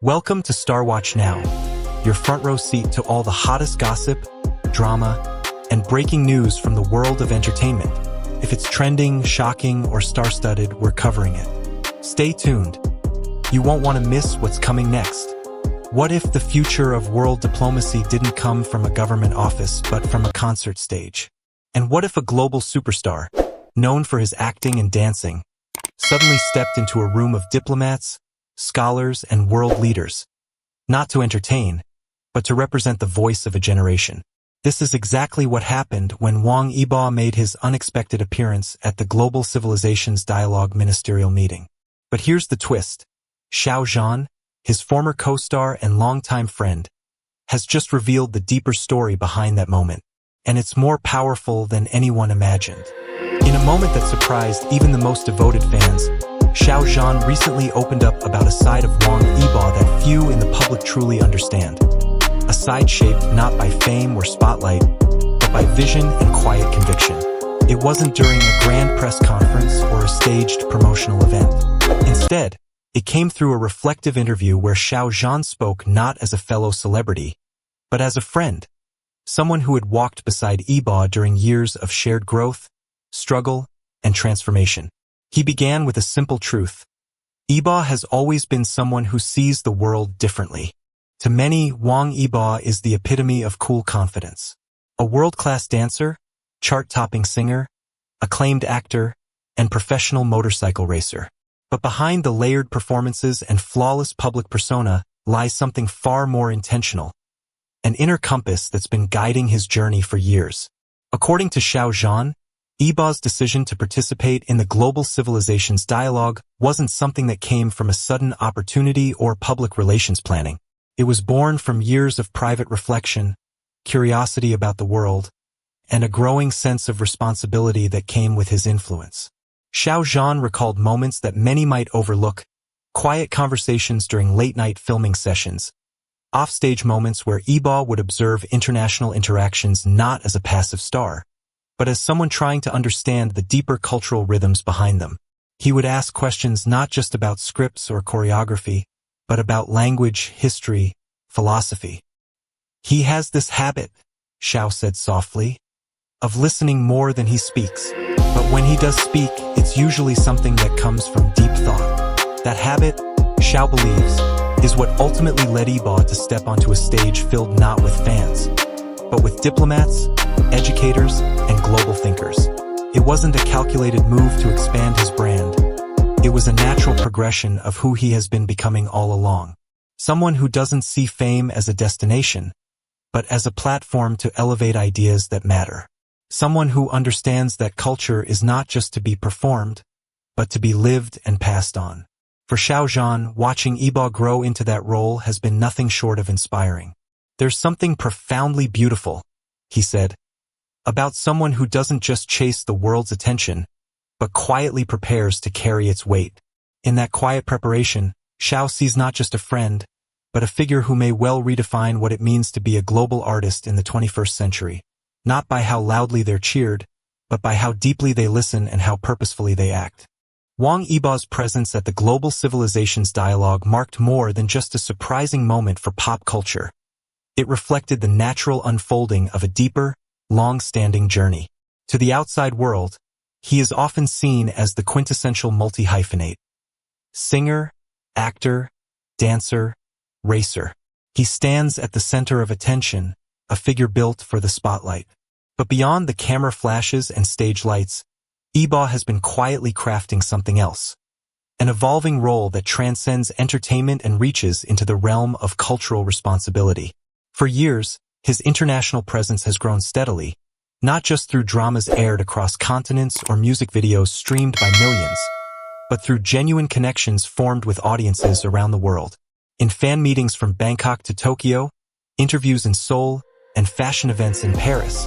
Welcome to Star Watch Now, your front row seat to all the hottest gossip, drama, and breaking news from the world of entertainment. If it's trending, shocking, or star-studded, we're covering it. Stay tuned. You won't want to miss what's coming next. What if the future of world diplomacy didn't come from a government office but from a concert stage? And what if a global superstar, known for his acting and dancing, suddenly stepped into a room of diplomats, scholars, and world leaders, not to entertain, but to represent the voice of a generation? This is exactly what happened when Wong Eba made his unexpected appearance at the Global Civilizations Dialogue ministerial meeting. But here's the twist. Xiao Zhan, his former co-star and longtime friend, has just revealed the deeper story behind that moment, and it's more powerful than anyone imagined. In a moment that surprised even the most devoted fans, Xiao Zhan recently opened up about a side of Wang Yibo that few in the public truly understand. A side shaped not by fame or spotlight, but by vision and quiet conviction. It wasn't during a grand press conference or a staged promotional event. Instead, it came through a reflective interview where Xiao Zhan spoke not as a fellow celebrity, but as a friend, someone who had walked beside Eba during years of shared growth, struggle, and transformation. He began with a simple truth. Eba has always been someone who sees the world differently. To many, Wang Eba is the epitome of cool confidence. A world-class dancer, chart-topping singer, acclaimed actor, and professional motorcycle racer. But behind the layered performances and flawless public persona lies something far more intentional, an inner compass that's been guiding his journey for years. According to Xiao Zhan, Eba's decision to participate in the Global Civilizations Dialogue wasn't something that came from a sudden opportunity or public relations planning. It was born from years of private reflection, curiosity about the world, and a growing sense of responsibility that came with his influence. Xiao Zhan recalled moments that many might overlook, quiet conversations during late-night filming sessions, offstage moments where Eba would observe international interactions not as a passive star, but as someone trying to understand the deeper cultural rhythms behind them. He would ask questions not just about scripts or choreography, but about language, history, philosophy. He has this habit, Xiao said softly, of listening more than he speaks. But when he does speak, it's usually something that comes from deep thought. That habit, Xiao believes, is what ultimately led Eba to step onto a stage filled not with fans, but with diplomats, educators, and global thinkers. It wasn't a calculated move to expand his brand. It was a natural progression of who he has been becoming all along. Someone who doesn't see fame as a destination, but as a platform to elevate ideas that matter. Someone who understands that culture is not just to be performed, but to be lived and passed on. For Xiao Zhan, watching Eba grow into that role has been nothing short of inspiring. There's something profoundly beautiful, he said, about someone who doesn't just chase the world's attention, but quietly prepares to carry its weight. In that quiet preparation, Xiao sees not just a friend, but a figure who may well redefine what it means to be a global artist in the 21st century. Not by how loudly they're cheered, but by how deeply they listen and how purposefully they act. Wang Eba's presence at the Global Civilizations Dialogue marked more than just a surprising moment for pop culture. It reflected the natural unfolding of a deeper, long-standing journey. To the outside world, he is often seen as the quintessential multi-hyphenate. Singer, actor, dancer, racer. He stands at the center of attention, a figure built for the spotlight. But beyond the camera flashes and stage lights, Eba has been quietly crafting something else. An evolving role that transcends entertainment and reaches into the realm of cultural responsibility. For years, his international presence has grown steadily, not just through dramas aired across continents or music videos streamed by millions, but through genuine connections formed with audiences around the world. In fan meetings from Bangkok to Tokyo, interviews in Seoul, and fashion events in Paris,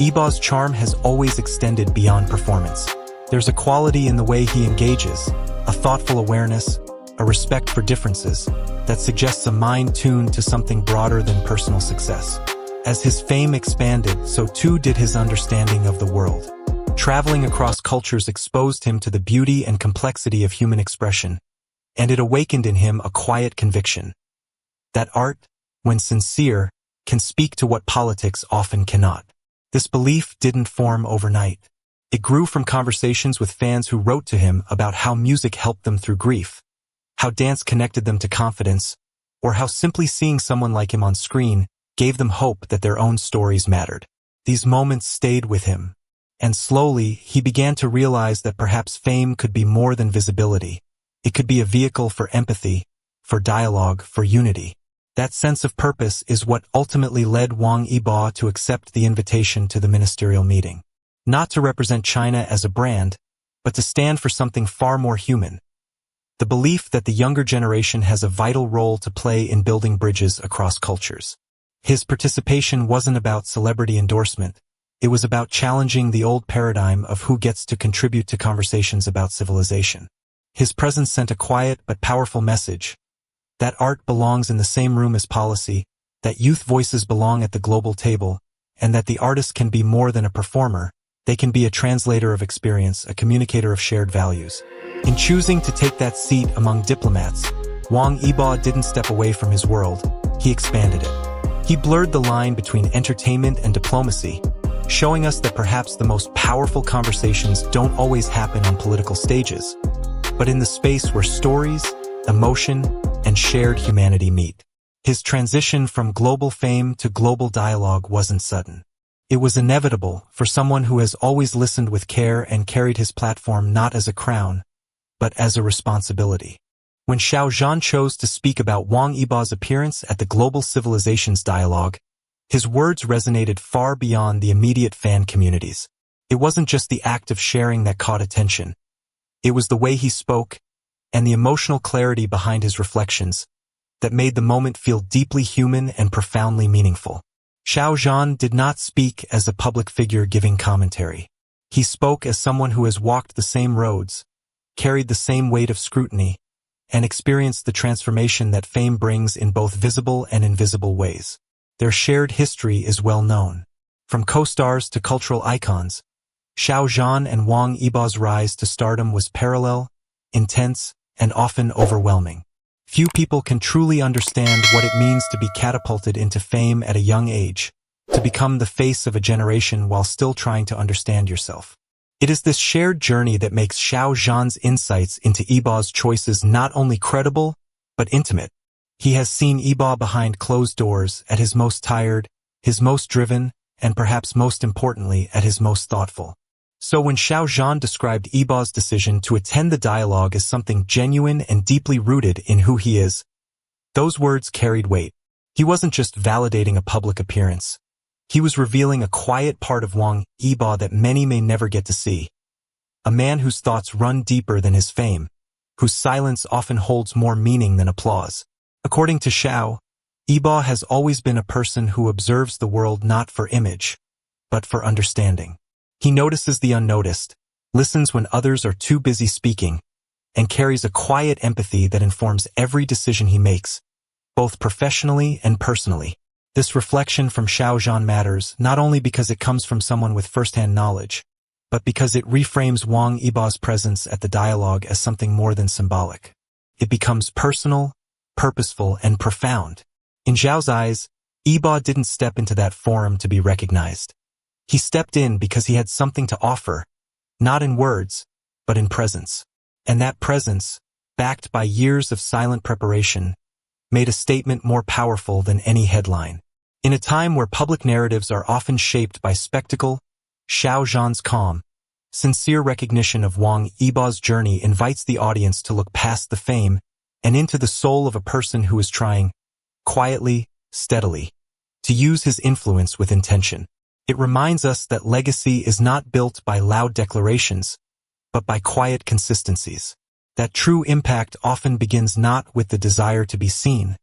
Eba's charm has always extended beyond performance. There's a quality in the way he engages, a thoughtful awareness, a respect for differences, that suggests a mind tuned to something broader than personal success. As his fame expanded, so too did his understanding of the world. Traveling across cultures exposed him to the beauty and complexity of human expression, and it awakened in him a quiet conviction. that art, when sincere, can speak to what politics often cannot. This belief didn't form overnight. It grew from conversations with fans who wrote to him about how music helped them through grief, how dance connected them to confidence, or how simply seeing someone like him on screen gave them hope that their own stories mattered. These moments stayed with him, and slowly he began to realize that perhaps fame could be more than visibility. It could be a vehicle for empathy, for dialogue, for unity. That sense of purpose is what ultimately led Wang Yibo to accept the invitation to the ministerial meeting. Not to represent China as a brand, but to stand for something far more human. The belief that the younger generation has a vital role to play in building bridges across cultures. His participation wasn't about celebrity endorsement. It was about challenging the old paradigm of who gets to contribute to conversations about civilization. His presence sent a quiet but powerful message. That art belongs in the same room as policy, that youth voices belong at the global table, and that the artist can be more than a performer. They can be a translator of experience, a communicator of shared values. In choosing to take that seat among diplomats, Wang Yibo didn't step away from his world, he expanded it. He blurred the line between entertainment and diplomacy, showing us that perhaps the most powerful conversations don't always happen on political stages, but in the space where stories, emotion, and shared humanity meet. His transition from global fame to global dialogue wasn't sudden. It was inevitable for someone who has always listened with care and carried his platform not as a crown, but as a responsibility. When Xiao Zhan chose to speak about Wang Yibo's appearance at the Global Civilizations Dialogue, his words resonated far beyond the immediate fan communities. It wasn't just the act of sharing that caught attention. It was the way he spoke, and the emotional clarity behind his reflections, that made the moment feel deeply human and profoundly meaningful. Xiao Zhan did not speak as a public figure giving commentary. He spoke as someone who has walked the same roads, carried the same weight of scrutiny, and experienced the transformation that fame brings in both visible and invisible ways. Their shared history is well known. From co-stars to cultural icons, Xiao Zhan and Wang Yibo's rise to stardom was parallel, intense, and often overwhelming. Few people can truly understand what it means to be catapulted into fame at a young age, to become the face of a generation while still trying to understand yourself. It is this shared journey that makes Xiao Zhan's insights into Yibo's choices not only credible, but intimate. He has seen Yibo behind closed doors, at his most tired, his most driven, and perhaps most importantly, at his most thoughtful. So when Xiao Zhan described Yibo's decision to attend the dialogue as something genuine and deeply rooted in who he is, those words carried weight. He wasn't just validating a public appearance. He was revealing a quiet part of Wang Yibo that many may never get to see. A man whose thoughts run deeper than his fame, whose silence often holds more meaning than applause. According to Xiao, Yibo has always been a person who observes the world not for image, but for understanding. He notices the unnoticed, listens when others are too busy speaking, and carries a quiet empathy that informs every decision he makes, both professionally and personally. This reflection from Xiao Zhan matters not only because it comes from someone with first-hand knowledge, but because it reframes Wang Yibo's presence at the dialogue as something more than symbolic. It becomes personal, purposeful, and profound. In Zhao's eyes, Yibo didn't step into that forum to be recognized. He stepped in because he had something to offer, not in words, but in presence. And that presence, backed by years of silent preparation, made a statement more powerful than any headline. In a time where public narratives are often shaped by spectacle, Xiao Zhan's calm, sincere recognition of Wang Yibo's journey invites the audience to look past the fame and into the soul of a person who is trying, quietly, steadily, to use his influence with intention. It reminds us that legacy is not built by loud declarations, but by quiet consistencies. That true impact often begins not with the desire to be seen,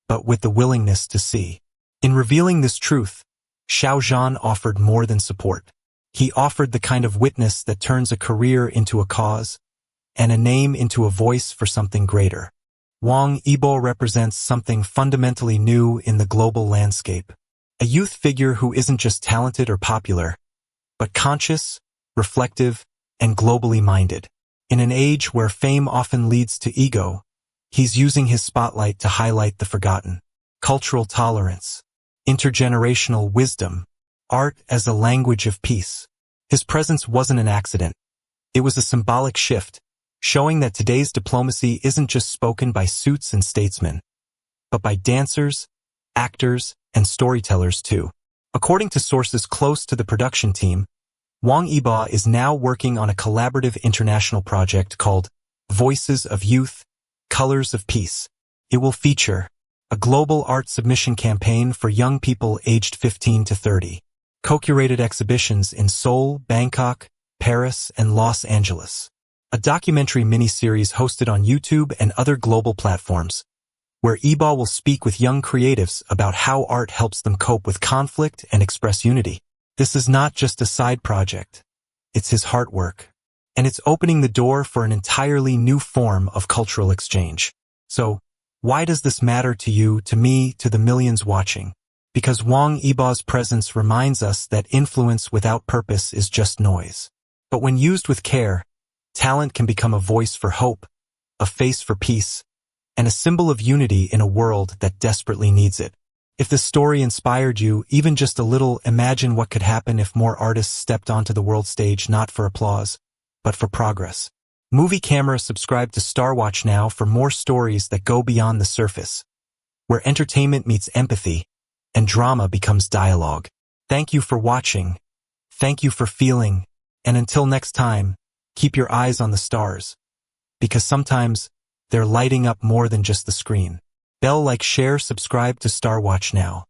but with the willingness to see. In revealing this truth, Xiao Zhan offered more than support. He offered the kind of witness that turns a career into a cause, and a name into a voice for something greater. Wang Yibo represents something fundamentally new in the global landscape. A youth figure who isn't just talented or popular, but conscious, reflective, and globally minded. In an age where fame often leads to ego, he's using his spotlight to highlight the forgotten. cultural tolerance, intergenerational wisdom, art as a language of peace. His presence wasn't an accident. It was a symbolic shift, showing that today's diplomacy isn't just spoken by suits and statesmen, but by dancers, actors, and storytellers too. According to sources close to the production team, Wong Eba is now working on a collaborative international project called Voices of Youth, Colors of Peace. It will feature a global art submission campaign for young people aged 15 to 30, co-curated exhibitions in Seoul, Bangkok, Paris, and Los Angeles, a documentary miniseries hosted on YouTube and other global platforms, where Eba will speak with young creatives about how art helps them cope with conflict and express unity. This is not just a side project. It's his heart work. And it's opening the door for an entirely new form of cultural exchange. So, why does this matter to you, to me, to the millions watching? Because Wong Eba's presence reminds us that influence without purpose is just noise. But when used with care, talent can become a voice for hope, a face for peace, and a symbol of unity in a world that desperately needs it. If this story inspired you, even just a little, imagine what could happen if more artists stepped onto the world stage not for applause, but for progress. Movie Camera, subscribe to Star Watch now for more stories that go beyond the surface, where entertainment meets empathy and drama becomes dialogue. Thank you for watching. Thank you for feeling. And until next time, keep your eyes on the stars, because sometimes they're lighting up more than just the screen. Bell, like, share, subscribe to Star Watch now.